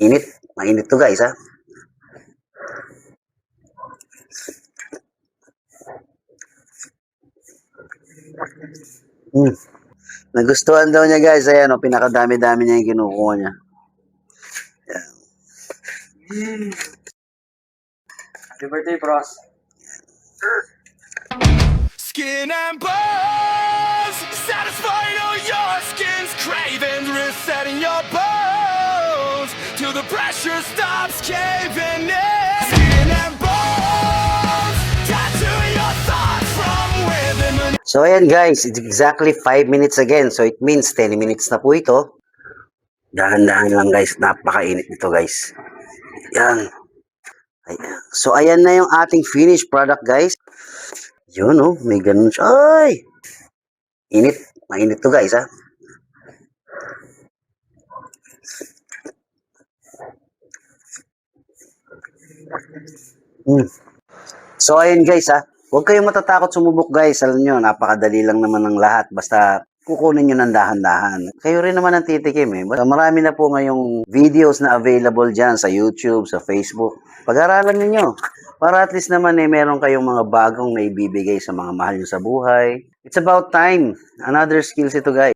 Init. Mainit to guys, ha? Mm. Nagustuhan daw niya guys. Ayan, oh, pinakadami-dami niya yung kinukuha niya. Happy birthday, Pros. Skin and bones, satisfying all your skin's cravings, resetting your bones till the pressure stops caving in. Skin and bones, tattooing your thoughts from within. So ayan guys, it's exactly 5 minutes again. So it means 10 minutes na po ito. Dahan-dahan lang guys, napakainit nito guys. Yan. Ayan. So ayan na yung ating finished product guys. Yun oh, may ganun siya. Ay! Init. Mainit to guys, ha? So ayun guys, ha? Huwag kayong matatakot sumubok guys. Alam nyo, napakadali lang naman ng lahat. Basta kukunin nyo ng dahan-dahan. Kayo rin naman ang titikim eh. Basta marami na po ngayong videos na available dyan sa YouTube, sa Facebook. Pag-aralan ninyo. Para at least naman eh, meron kayong mga bagong naibibigay sa mga mahal nyo sa buhay. It's about time. Another skills ito guys.